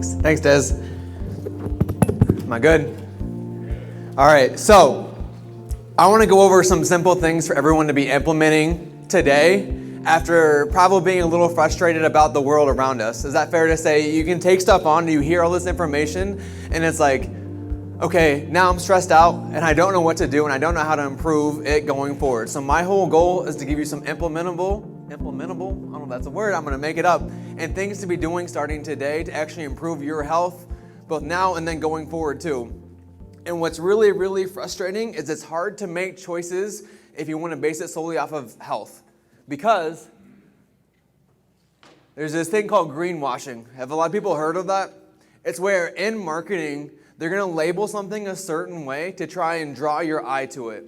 Thanks, Des. Am I good? All right, so I want to go over some simple things for everyone to be implementing today after probably being a little frustrated about the world around us. Is that fair to say? You can take stuff on, you hear all this information, and it's like, okay, now I'm stressed out, and I don't know what to do, and I don't know how to improve it going forward. So my whole goal is to give you some implementable, I don't know if that's a word, I'm going to make it up, and things to be doing starting today to actually improve your health, both now and then going forward too. And what's really, really frustrating is it's hard to make choices if you want to base it solely off of health. Because there's this thing called greenwashing. Have a lot of people heard of that? It's where in marketing, they're going to label something a certain way to try and draw your eye to it.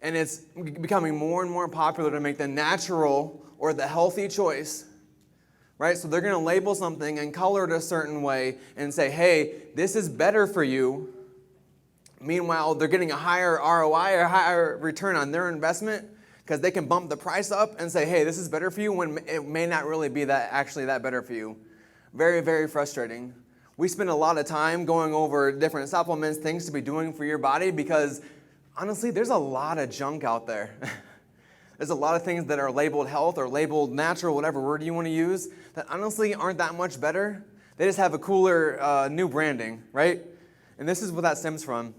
And it's becoming more and more popular to make the natural or the healthy choice, right? So they're going to label something and color it a certain way and say, hey, this is better for you. Meanwhile, they're getting a higher ROI or higher return on their investment because they can bump the price up and say, hey, this is better for you when it may not really be that better for you. Very, very frustrating. We spend a lot of time going over different supplements, things to be doing for your body because honestly, there's a lot of junk out there. There's a lot of things that are labeled health or labeled natural, whatever word you want to use, that honestly aren't that much better. They just have a cooler new branding, right? And this is what that stems from.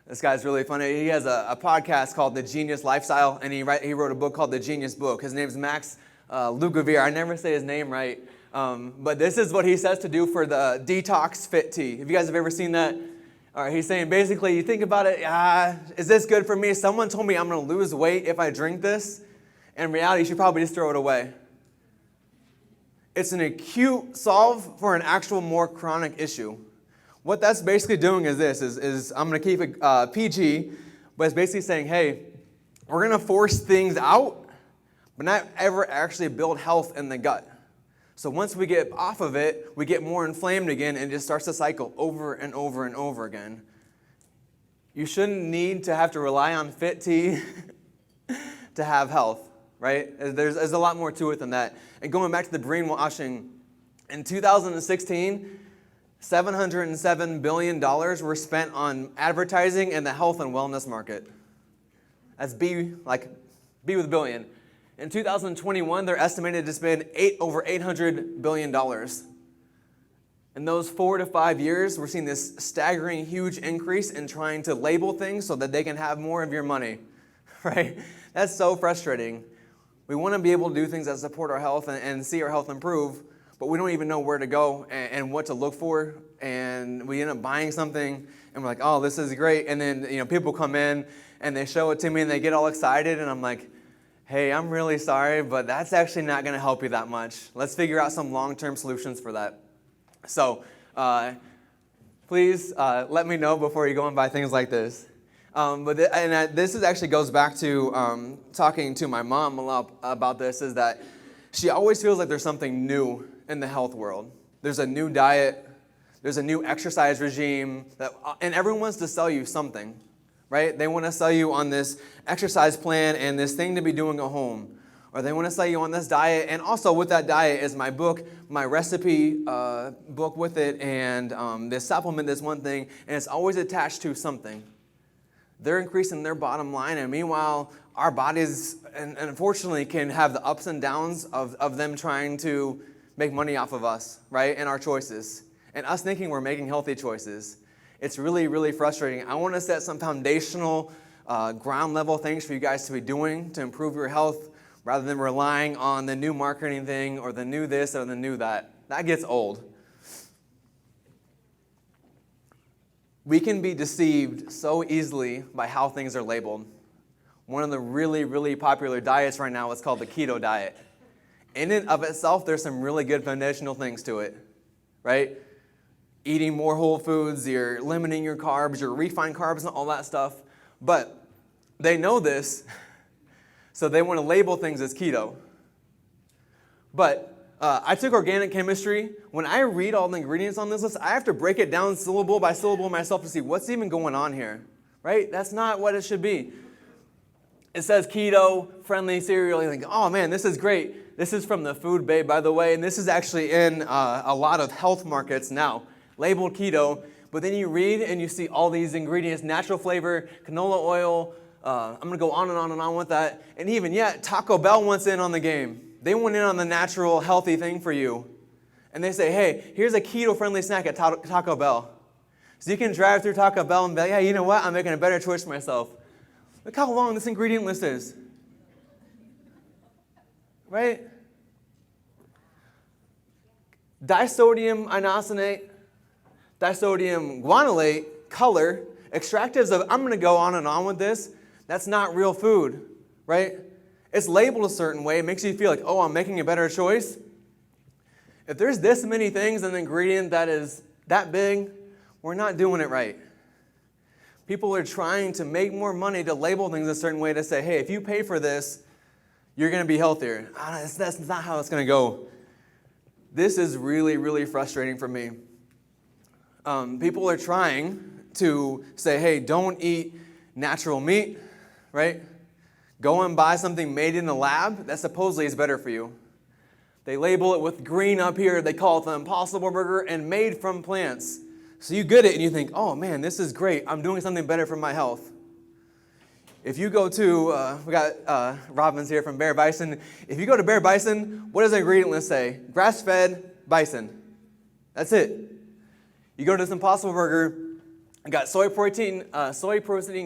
This guy's really funny. He has a podcast called The Genius Lifestyle, and he wrote a book called The Genius Book. His name's Max Lugavere. I never say his name right. But this is what he says to do for the detox fit tea. If you guys have ever seen that, all right, he's saying basically, you think about it, is this good for me? Someone told me I'm going to lose weight if I drink this. In reality, you should probably just throw it away. It's an acute solve for an actual more chronic issue. What that's basically doing is this, is I'm going to keep it PG, but it's basically saying, hey, we're going to force things out, but not ever actually build health in the gut. So once we get off of it, we get more inflamed again and it just starts to cycle over and over and over again. You shouldn't need to have to rely on fit tea to have health, right? There's a lot more to it than that. And going back to the greenwashing, in 2016, $707 billion were spent on advertising in the health and wellness market. That's B with billion. In 2021, they're estimated to spend over $800 billion. In those 4 to 5 years, we're seeing this staggering, huge increase in trying to label things so that they can have more of your money, right? That's so frustrating. We want to be able to do things that support our health and see our health improve, but we don't even know where to go and what to look for, and we end up buying something, and we're like, oh, this is great, and then people come in, and they show it to me, and they get all excited, and I'm like, hey, I'm really sorry, but that's actually not going to help you that much. Let's figure out some long-term solutions for that. So please let me know before you go and buy things like this. This actually goes back to talking to my mom a lot about this, is that she always feels like there's something new in the health world. There's a new diet, there's a new exercise regime, and everyone wants to sell you something. Right? They want to sell you on this exercise plan and this thing to be doing at home. Or they want to sell you on this diet. And also with that diet is my book, my recipe book with it, and this supplement, this one thing. And it's always attached to something. They're increasing their bottom line. And meanwhile, our bodies, and unfortunately, can have the ups and downs of them trying to make money off of us, right? And our choices. And us thinking we're making healthy choices. It's really, really frustrating. I want to set some foundational, ground level things for you guys to be doing to improve your health rather than relying on the new marketing thing or the new this or the new that. That gets old. We can be deceived so easily by how things are labeled. One of the really, really popular diets right now is called the Keto Diet. In and of itself, there's some really good foundational things to it, right? Eating more whole foods, you're limiting your carbs, your refined carbs and all that stuff. But they know this, so they want to label things as keto. But I took organic chemistry. When I read all the ingredients on this list, I have to break it down syllable by syllable myself to see what's even going on here, right? That's not what it should be. It says keto-friendly cereal. You think, oh man, this is great. This is from the Food Bay, by the way, and this is actually in a lot of health markets now, labeled keto. But then you read and you see all these ingredients, natural flavor, canola oil. I'm going to go on and on and on with that. And even yet, Taco Bell wants in on the game. They went in on the natural, healthy thing for you. And they say, hey, here's a keto-friendly snack at Taco Bell. So you can drive through Taco Bell and be like, yeah, you know what? I'm making a better choice for myself. Look how long this ingredient list is. Right? Disodium inosonate, disodium guanylate, color, extractives of, I'm going to go on and on with this. That's not real food, right? It's labeled a certain way. It makes you feel like, oh, I'm making a better choice. If there's this many things in an ingredient that is that big, we're not doing it right. People are trying to make more money to label things a certain way to say, hey, if you pay for this, you're going to be healthier. That's not how it's going to go. This is really, really frustrating for me. People are trying to say, hey, don't eat natural meat, right? Go and buy something made in the lab that supposedly is better for you. They label it with green up here. They call it the Impossible Burger and made from plants. So you get it and you think, oh man, this is great. I'm doing something better for my health. If you go to, we got Robbins here from Bear Bison. If you go to Bear Bison, what does the ingredient list say? Grass-fed bison. That's it. You go to this Impossible Burger, you got soy protein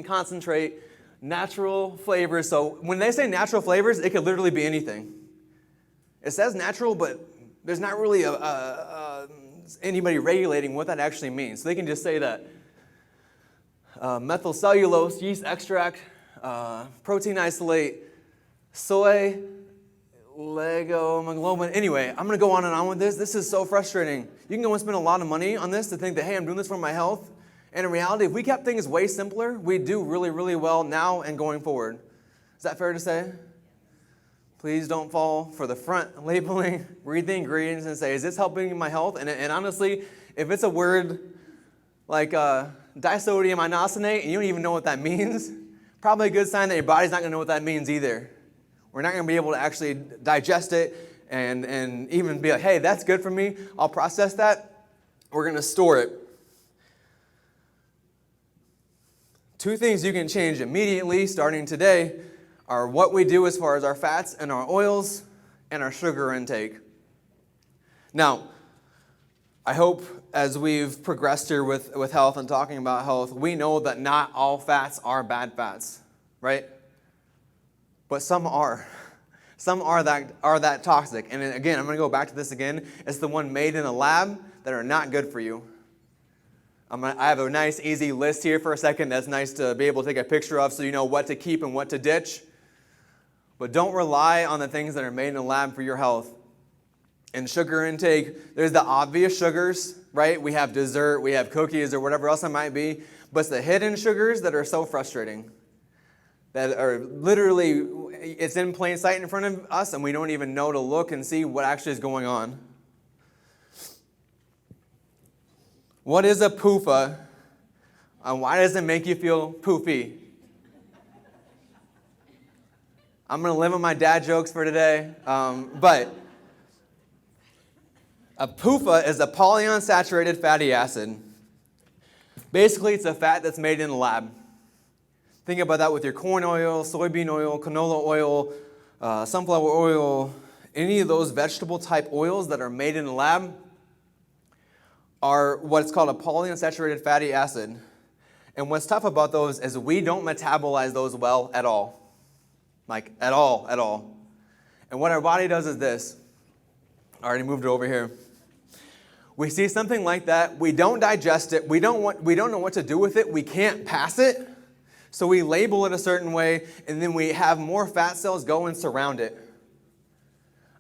concentrate, natural flavors. So when they say natural flavors, it could literally be anything. It says natural, but there's not really anybody regulating what that actually means. So they can just say that methyl cellulose, yeast extract, protein isolate, soy, legohemoglobin. Anyway, I'm going to go on and on with this. This is so frustrating. You can go and spend a lot of money on this to think that, hey, I'm doing this for my health. And in reality, if we kept things way simpler, we'd do really, really well now and going forward. Is that fair to say? Please don't fall for the front labeling, read the ingredients and say, is this helping my health? And honestly, if it's a word like disodium inosonate and you don't even know what that means, probably a good sign that your body's not going to know what that means either. We're not going to be able to actually digest it and even be like, hey, that's good for me. I'll process that. We're going to store it. 2 things you can change immediately starting today are what we do as far as our fats and our oils and our sugar intake. Now, I hope as we've progressed here with health and talking about health, we know that not all fats are bad fats, right? But some are. Some are that toxic. And again, I'm going to go back to this again. It's the one made in a lab that are not good for you. I have a nice, easy list here for a second that's nice to be able to take a picture of so you know what to keep and what to ditch. But don't rely on the things that are made in a lab for your health. And sugar intake, there's the obvious sugars, right? We have dessert, we have cookies or whatever else it might be. But it's the hidden sugars that are so frustrating. That are literally, it's in plain sight in front of us and we don't even know to look and see what actually is going on. What is a PUFA and why does it make you feel poofy? I'm going to live on my dad jokes for today, but a PUFA is a polyunsaturated fatty acid. Basically, it's a fat that's made in a lab. Think about that with your corn oil, soybean oil, canola oil, sunflower oil, any of those vegetable type oils that are made in a lab are what's called a polyunsaturated fatty acid. And what's tough about those is we don't metabolize those well at all. Like, at all. And what our body does is this. I already moved it over here. We see something like that. We don't digest it. We don't know what to do with it. We can't pass it. So we label it a certain way, and then we have more fat cells go and surround it.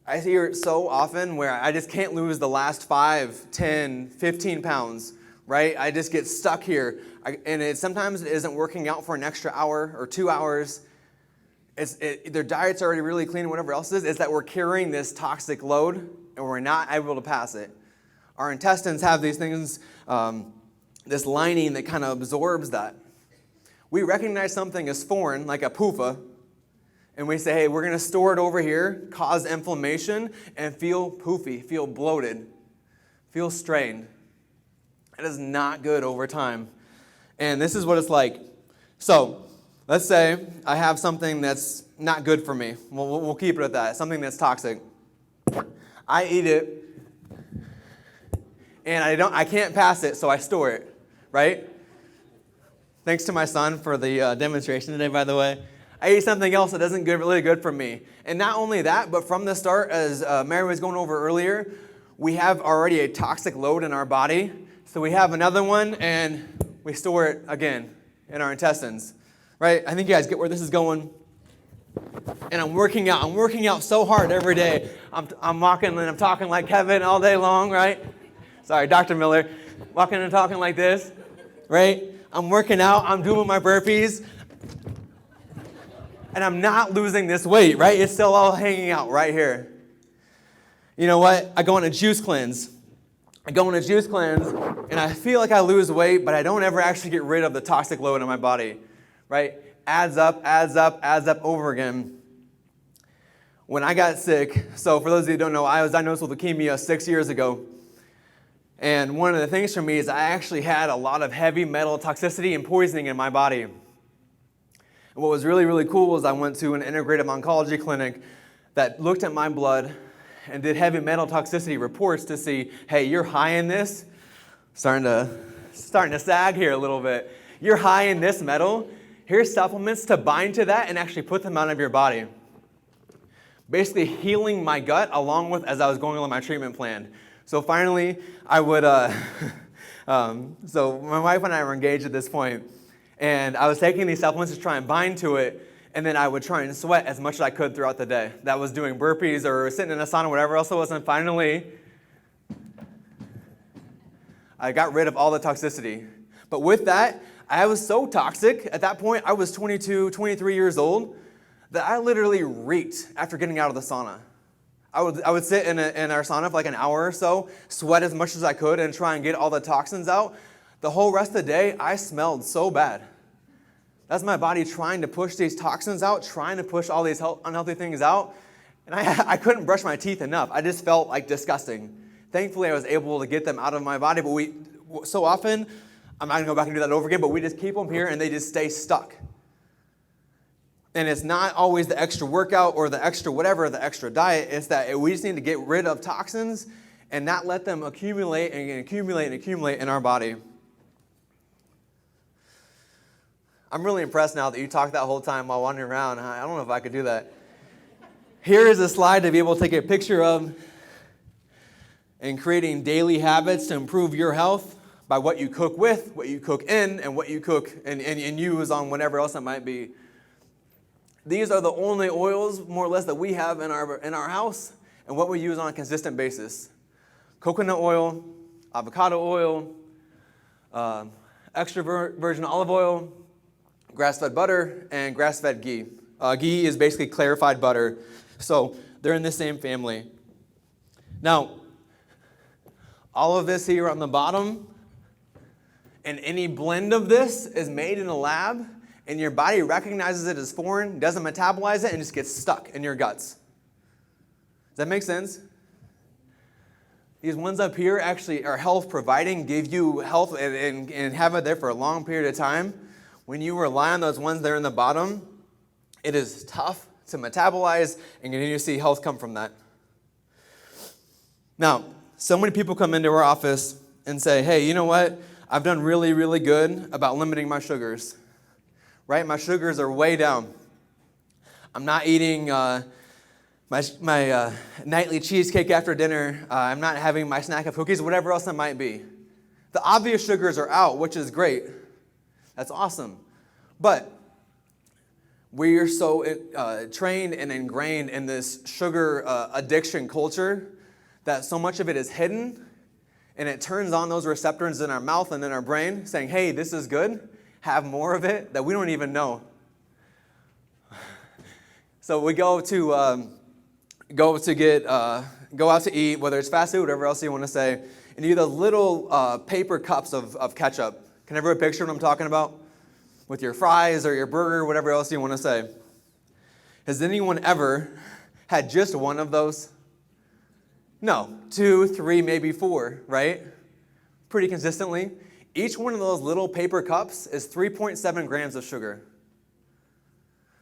I hear it so often where I just can't lose the last 5, 10, 15 pounds, right? I just get stuck here. Sometimes it isn't working out for an extra hour or 2 hours. Their diet's already really clean, whatever else it is. It's that we're carrying this toxic load, and we're not able to pass it. Our intestines have these things, this lining that kind of absorbs that. We recognize something as foreign, like a PUFA, And we say, hey, we're going to store it over here, cause inflammation, and feel poofy, feel bloated, feel strained. It is not good over time. And this is what it's like. So let's say I have something that's not good for me. We'll keep it at that. Something that's toxic. I eat it, and I can't pass it, so I store it, right? Thanks to my son for the demonstration today, by the way. I ate something else that isn't really good for me. And not only that, but from the start, as Mary was going over earlier, we have already a toxic load in our body. So we have another one, and we store it again in our intestines, right? I think you guys get where this is going. And I'm working out. I'm working out so hard every day. I'm walking and I'm talking like Kevin all day long, right? Sorry, Dr. Miller. Walking and talking like this, right? I'm working out. I'm doing my burpees. And I'm not losing this weight, right? It's still all hanging out right here. You know what? I go on a juice cleanse. And I feel like I lose weight, but I don't ever actually get rid of the toxic load in my body, right? Adds up over again. When I got sick, so for those of you who don't know, I was diagnosed with leukemia 6 years ago. And one of the things for me is I actually had a lot of heavy metal toxicity and poisoning in my body. And what was really, really cool was I went to an integrative oncology clinic that looked at my blood and did heavy metal toxicity reports to see, hey, you're high in this. Starting to sag here a little bit. You're high in this metal. Here's supplements to bind to that and actually put them out of your body. Basically healing my gut along with as I was going on my treatment plan. So finally, I would, so my wife and I were engaged at this point, and I was taking these supplements to try and bind to it, and then I would try and sweat as much as I could throughout the day. That was doing burpees or sitting in a sauna, whatever else it was, and finally, I got rid of all the toxicity. But with that, I was so toxic. At that point, I was 22, 23 years old, that I literally reeked after getting out of the sauna. I would sit in our sauna for like an hour or so, sweat as much as I could, and try and get all the toxins out. The whole rest of the day, I smelled so bad. That's my body trying to push these toxins out, trying to push all these unhealthy things out. And I couldn't brush my teeth enough. I just felt like disgusting. Thankfully, I was able to get them out of my body, but so often, I'm not going to go back and do that over again, but we just keep them here and they just stay stuck. And it's not always the extra workout or the extra whatever, the extra diet. It's that we just need to get rid of toxins and not let them accumulate and accumulate and accumulate in our body. I'm really impressed now that you talked that whole time while wandering around. I don't know if I could do that. Here is a slide to be able to take a picture of and creating daily habits to improve your health by what you cook with, what you cook in, and what you cook and use on whatever else it might be. These are the only oils, more or less, that we have in our house and what we use on a consistent basis. Coconut oil, avocado oil, extra virgin olive oil, grass-fed butter, and grass-fed ghee. Ghee is basically clarified butter, so they're in the same family. Now, all of this here on the bottom, and any blend of this is made in a lab, and your body recognizes it as foreign, doesn't metabolize it, and just gets stuck in your guts. Does that make sense? These ones up here actually are health providing, give you health, and have it there for a long period of time. When you rely on those ones there in the bottom, it is tough to metabolize and continue to see health come from that. Now, so many people come into our office and say, hey, you know what? I've done really, really good about limiting my sugars. Right? My sugars are way down. I'm not eating my nightly cheesecake after dinner. I'm not having my snack of cookies, whatever else it might be. The obvious sugars are out, which is great. That's awesome. But we are so trained and ingrained in this sugar addiction culture that so much of it is hidden, and it turns on those receptors in our mouth and in our brain saying, hey, this is good. Have more of it that we don't even know. So we go out to eat, whether it's fast food, whatever else you want to say, and you get those little paper cups of ketchup. Can everyone picture what I'm talking about? With your fries or your burger, whatever else you want to say. Has anyone ever had just one of those? No, 2, 3, maybe 4, right? Pretty consistently. Each one of those little paper cups is 3.7 grams of sugar.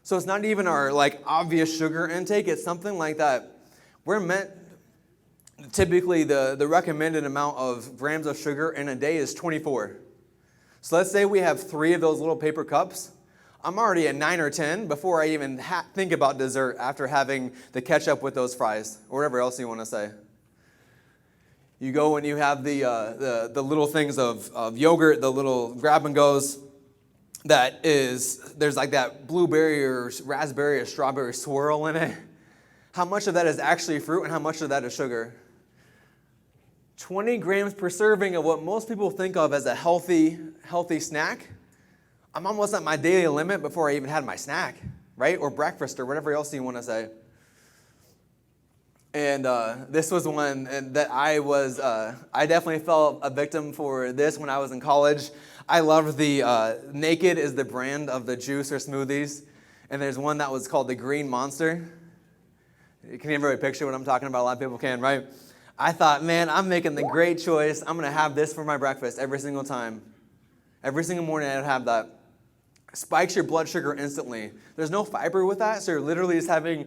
So it's not even our obvious sugar intake. It's something like that. We're meant, typically the recommended amount of grams of sugar in a day is 24. So let's say we have 3 of those little paper cups. I'm already at 9 or 10 before I even think about dessert after having the ketchup with those fries or whatever else you want to say. You go and you have the little things of yogurt, the little grab and goes. There's like that blueberry or raspberry or strawberry swirl in it. How much of that is actually fruit and how much of that is sugar? 20 grams per serving of what most people think of as a healthy snack. I'm almost at my daily limit before I even had my snack, right? Or breakfast or whatever else you want to say. And this was one that I definitely fell a victim for this when I was in college. I loved the Naked is the brand of the juice or smoothies. And there's one that was called the Green Monster. You can even really picture what I'm talking about. A lot of people can, right? I thought, man, I'm making the great choice. I'm going to have this for my breakfast every single time. Every single morning I would have that. Spikes your blood sugar instantly. There's no fiber with that, so you're literally just having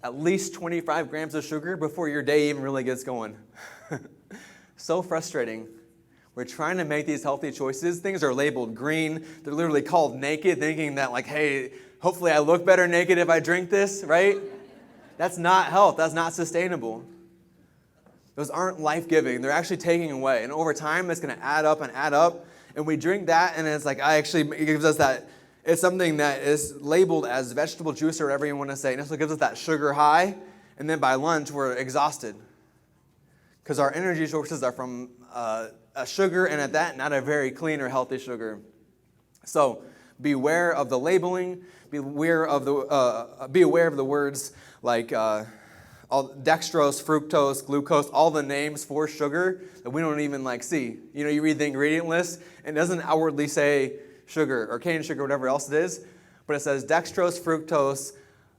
at least 25 grams of sugar before your day even really gets going. So frustrating. We're trying to make these healthy choices. Things are labeled green. They're literally called naked, thinking that hey, hopefully I look better naked if I drink this, right? That's not health. That's not sustainable. Those aren't life-giving. They're actually taking away. And over time, it's going to add up and add up. And we drink that, and it's it gives us that. It's something that is labeled as vegetable juice or whatever you want to say. And it gives us that sugar high. And then by lunch, we're exhausted. Because our energy sources are from a sugar, and at that, not a very clean or healthy sugar. So beware of the labeling. Beware of the words like all dextrose, fructose, glucose, all the names for sugar that we don't even see. You read the ingredient list, and it doesn't outwardly say sugar or cane sugar, whatever else it is, but it says dextrose, fructose,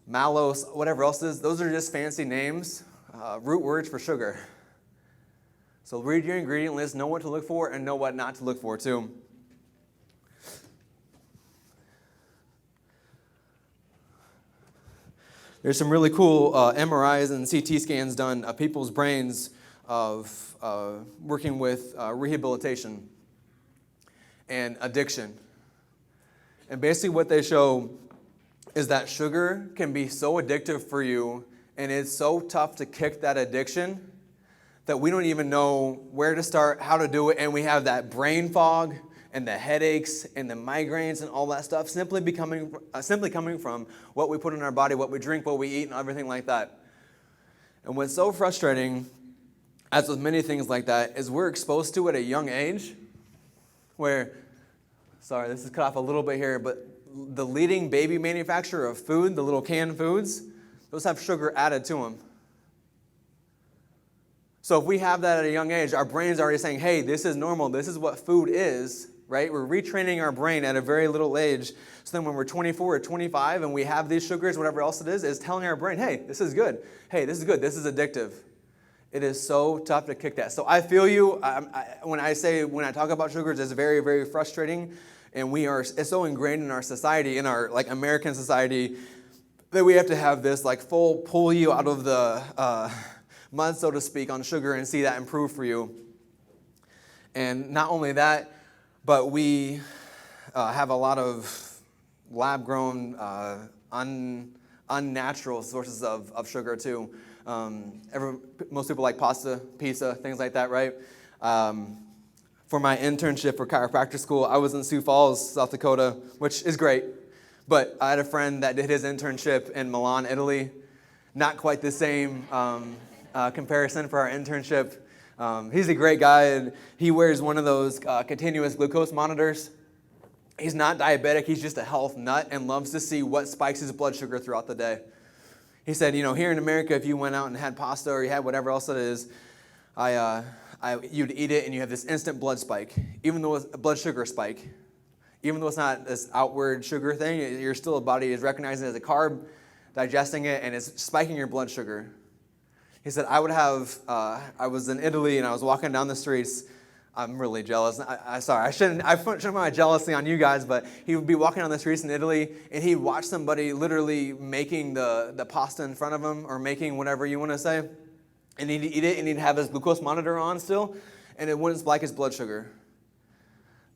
maltose, whatever else it is. Those are just fancy names, root words for sugar. So read your ingredient list, know what to look for, and know what not to look for too. There's some really cool MRIs and CT scans done of people's brains of working with rehabilitation and addiction. And basically what they show is that sugar can be so addictive for you, and it's so tough to kick that addiction that we don't even know where to start, how to do it, and we have that brain fog and the headaches and the migraines and all that stuff simply coming from what we put in our body, what we drink, what we eat, and everything like that. And what's so frustrating, as with many things like that, is we're exposed to it at a young age where, sorry, this is cut off a little bit here, but the leading baby manufacturer of food, the little canned foods, those have sugar added to them. So if we have that at a young age, our brain's already saying, hey, this is normal, this is what food is, right? We're retraining our brain at a very little age. So then when we're 24 or 25 and we have these sugars, whatever else it is telling our brain, hey, this is good. Hey, this is good. This is addictive. It is so tough to kick that. So I feel you. When I talk about sugars, it's very, very frustrating. And it's so ingrained in our society, in our American society, that we have to have this full pull you out of the mud, so to speak, on sugar and see that improve for you. And not only that, but we have a lot of lab-grown, unnatural sources of sugar too. Most people like pasta, pizza, things like that, right? For my internship for chiropractic school, I was in Sioux Falls, South Dakota, which is great. But I had a friend that did his internship in Milan, Italy. Not quite the same comparison for our internship. He's a great guy, and he wears one of those continuous glucose monitors. He's not diabetic, he's just a health nut and loves to see what spikes his blood sugar throughout the day. He said, here in America, if you went out and had pasta or you had whatever else it is, you'd eat it and you have this instant blood spike, even though it's a blood sugar spike. Even though it's not this outward sugar thing, your body is recognizing it as a carb. digesting it, and it's spiking your blood sugar. He said, I was in Italy and I was walking down the streets. I'm really jealous. I shouldn't have my jealousy on you guys, but he would be walking down the streets in Italy and he'd watch somebody literally making the pasta in front of him or making whatever you want to say. And he'd eat it and he'd have his glucose monitor on still and it wouldn't spike his blood sugar.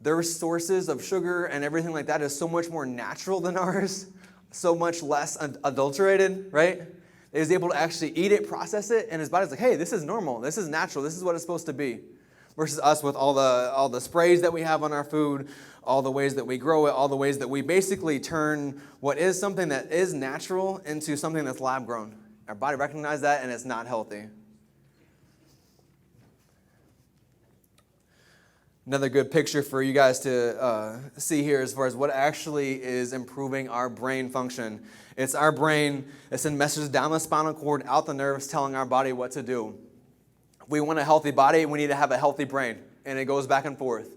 Their sources of sugar and everything like that is so much more natural than ours, so much less adulterated, right? He was able to actually eat it, process it, and his body's like, hey, this is normal, this is natural, this is what it's supposed to be. Versus us with all the sprays that we have on our food, all the ways that we grow it, all the ways that we basically turn what is something that is natural into something that's lab grown. Our body recognizes that and it's not healthy. Another good picture for you guys to see here as far as what actually is improving our brain function. It's our brain that sends messages down the spinal cord, out the nerves, telling our body what to do. If we want a healthy body, we need to have a healthy brain, and it goes back and forth.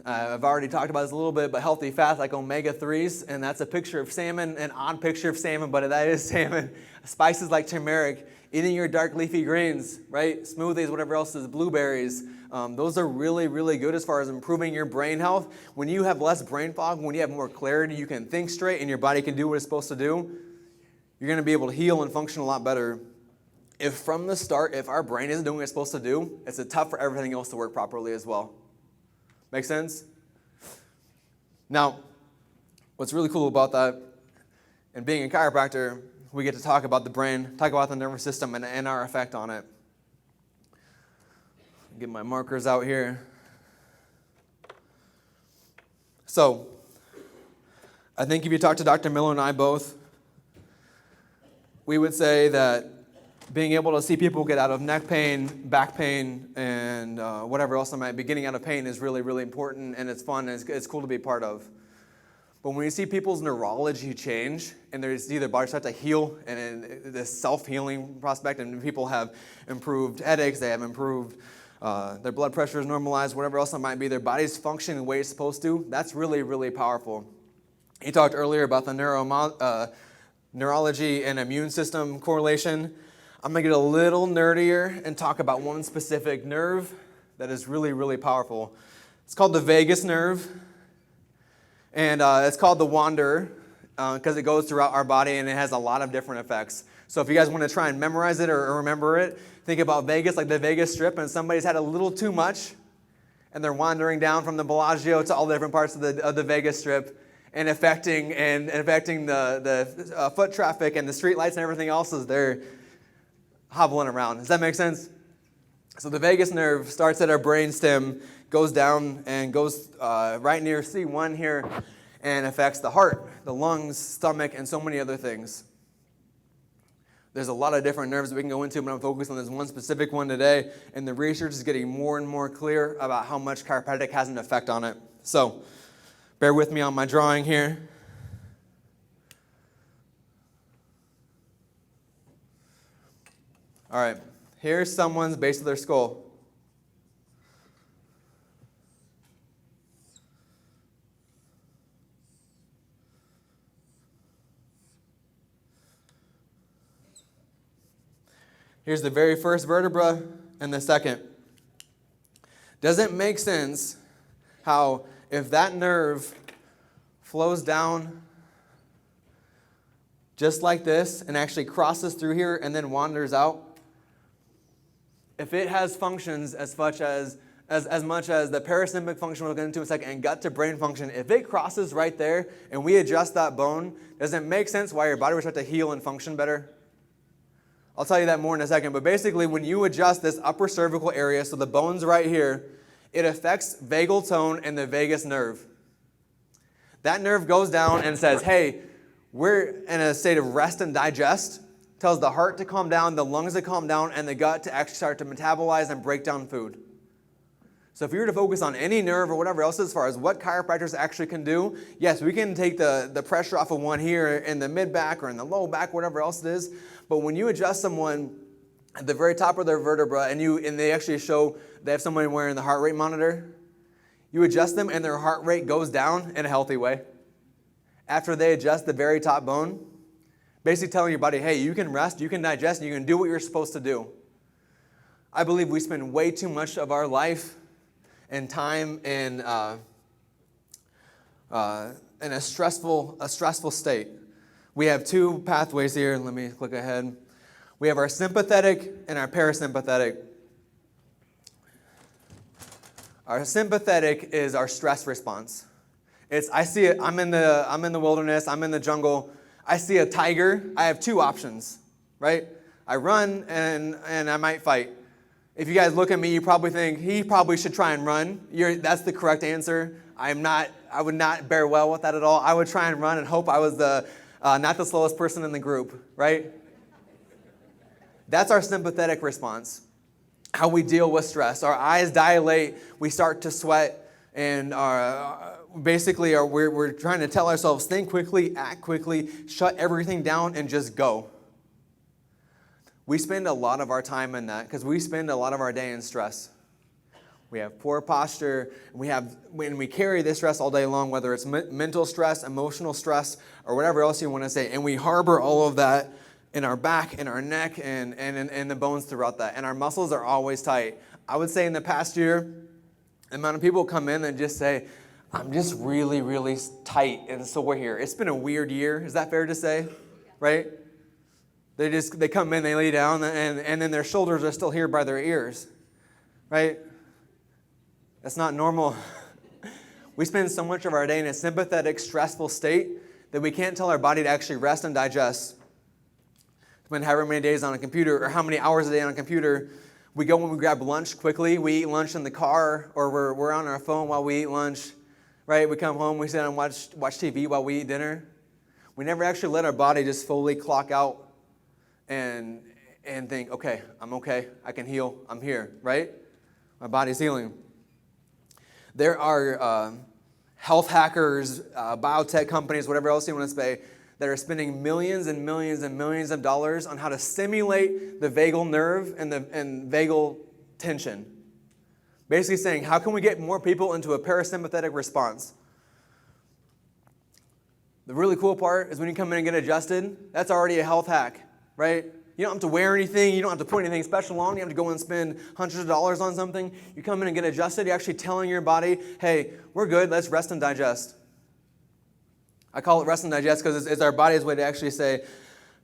I've already talked about this a little bit, but healthy fats like omega-3s, and that's a picture of salmon, an odd picture of salmon, but that is salmon. Spices like turmeric, eating your dark leafy greens, right? Smoothies, whatever else is, blueberries. Those are really, really good as far as improving your brain health. When you have less brain fog, when you have more clarity, you can think straight and your body can do what it's supposed to do, you're going to be able to heal and function a lot better. If from the start, if our brain isn't doing what it's supposed to do, it's tough for everything else to work properly as well. Make sense? Now, what's really cool about that, and being a chiropractor, we get to talk about the brain, talk about the nervous system and our effect on it. Get my markers out here. So, I think if you talk to Dr. Miller and I both, we would say that being able to see people get out of neck pain, back pain, and whatever else they might be getting out of pain is really, really important, and it's fun, and it's cool to be a part of. But when you see people's neurology change, and their body start to heal, and this self-healing prospect, and people have improved headaches, they have improved their blood pressure is normalized, whatever else it might be, their body's functioning the way it's supposed to, that's really, really powerful. He talked earlier about the neurology and immune system correlation. I'm going to get a little nerdier and talk about one specific nerve that is really, really powerful. It's called the vagus nerve, and it's called the wanderer because it goes throughout our body and it has a lot of different effects. So if you guys want to try and memorize it or remember it, think about Vegas like the Vegas Strip, and somebody's had a little too much, and they're wandering down from the Bellagio to all the different parts of the Vegas Strip, and affecting the foot traffic and the street lights and everything else as they're hobbling around. Does that make sense? So the vagus nerve starts at our brainstem, goes down and goes right near C1 here, and affects the heart, the lungs, stomach, and so many other things. There's a lot of different nerves that we can go into, but I'm focused on this one specific one today, and the research is getting more and more clear about how much chiropractic has an effect on it. So, bear with me on my drawing here. All right, here's someone's base of their skull. Here's the very first vertebra and the second. Doesn't make sense how if that nerve flows down just like this and actually crosses through here and then wanders out, if it has functions as much as the parasympathetic function we'll get into in a second and gut to brain function, if it crosses right there and we adjust that bone, does it make sense why your body would start to heal and function better? I'll tell you that more in a second, but basically when you adjust this upper cervical area, so the bone's right here, it affects vagal tone and the vagus nerve. That nerve goes down and says, hey, we're in a state of rest and digest, tells the heart to calm down, the lungs to calm down, and the gut to actually start to metabolize and break down food. So if you were to focus on any nerve or whatever else as far as what chiropractors actually can do, yes, we can take the pressure off of one here in the mid-back or in the low back, whatever else it is. But when you adjust someone at the very top of their vertebra and they actually show they have someone wearing the heart rate monitor, you adjust them and their heart rate goes down in a healthy way. After they adjust the very top bone, Basically telling your body, hey, you can rest, you can digest, and you can do what you're supposed to do. I believe we spend way too much of our life and time in a stressful state. We have two pathways here. Let me click ahead. We have our sympathetic and our parasympathetic. Our sympathetic is our stress response. I see it. I'm in the wilderness. I'm in the jungle. I see a tiger. I have two options, right? I run and I might fight. If you guys look at me, you probably think he probably should try and run. That's the correct answer. I would not bear well with that at all. I would try and run and hope I was not the slowest person in the group, right? That's our sympathetic response. How we deal with stress. Our eyes dilate. We start to sweat, and we're trying to tell ourselves, think quickly, act quickly, shut everything down, and just go. We spend a lot of our time in that because we spend a lot of our day in stress. We have poor posture. When we carry this stress all day long, whether it's mental stress, emotional stress, or whatever else you want to say, and we harbor all of that in our back, in our neck, and in the bones throughout that. And our muscles are always tight. I would say in the past year, the amount of people come in and just say, I'm just really, really tight and sore here. It's been a weird year. Is that fair to say? Right? They come in, they lay down, and then their shoulders are still here by their ears. Right? That's not normal. We spend so much of our day in a sympathetic, stressful state that we can't tell our body to actually rest and digest. Spend however many days on a computer or how many hours a day on a computer. We go and we grab lunch quickly. We eat lunch in the car, or we're on our phone while we eat lunch. Right? We come home, we sit and watch TV while we eat dinner. We never actually let our body just fully clock out and think, okay, I'm okay, I can heal, I'm here, right? My body's healing. There are health hackers, biotech companies, whatever else you want to say, that are spending millions and millions and millions of dollars on how to stimulate the vagal nerve and vagal tension. Basically saying, how can we get more people into a parasympathetic response? The really cool part is when you come in and get adjusted, that's already a health hack, right? You don't have to wear anything. You don't have to put anything special on. You have to go and spend hundreds of dollars on something. You come in and get adjusted. You're actually telling your body, hey, we're good. Let's rest and digest. I call it rest and digest because it's our body's way to actually say,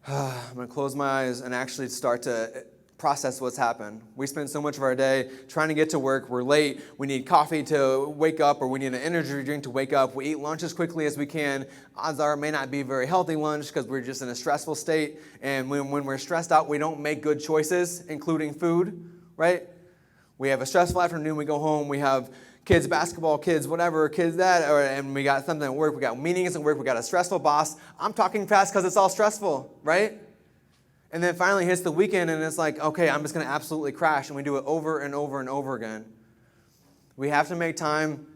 I'm going to close my eyes and actually start to process what's happened. We spend so much of our day trying to get to work. We're late. We need coffee to wake up, or we need an energy drink to wake up. We eat lunch as quickly as we can. Odds are it may not be a very healthy lunch because we're just in a stressful state. And when we're stressed out, we don't make good choices, including food, right? We have a stressful afternoon. We go home. We have kids basketball, kids whatever, kids that, and we got something at work. We got meetings at work. We got a stressful boss. I'm talking fast because it's all stressful, right? And then finally hits the weekend, and it's like, okay, I'm just going to absolutely crash, and we do it over and over and over again. We have to make time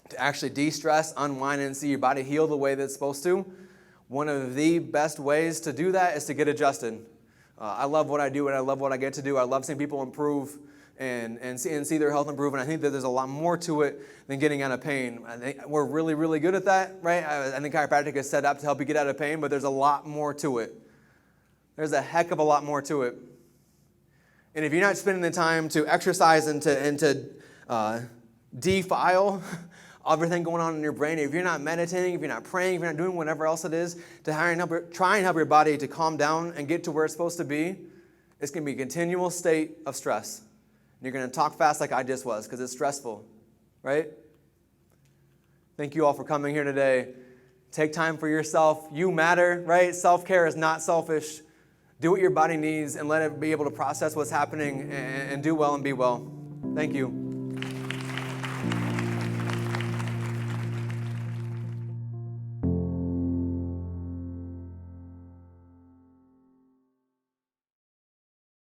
to actually de-stress, unwind, and see your body heal the way that it's supposed to. One of the best ways to do that is to get adjusted. I love what I do, and I love what I get to do. I love seeing people improve and see their health improve, and I think that there's a lot more to it than getting out of pain. I think we're really, really good at that, right? I think chiropractic is set up to help you get out of pain, but there's a lot more to it. There's a heck of a lot more to it. And if you're not spending the time to exercise and to defile everything going on in your brain, if you're not meditating, if you're not praying, if you're not doing whatever else it is to try and help your body to calm down and get to where it's supposed to be, it's going to be a continual state of stress. And you're going to talk fast like I just was because it's stressful, right? Thank you all for coming here today. Take time for yourself. You matter, right? Self-care is not selfish. Do what your body needs and let it be able to process what's happening and do well and be well. Thank you.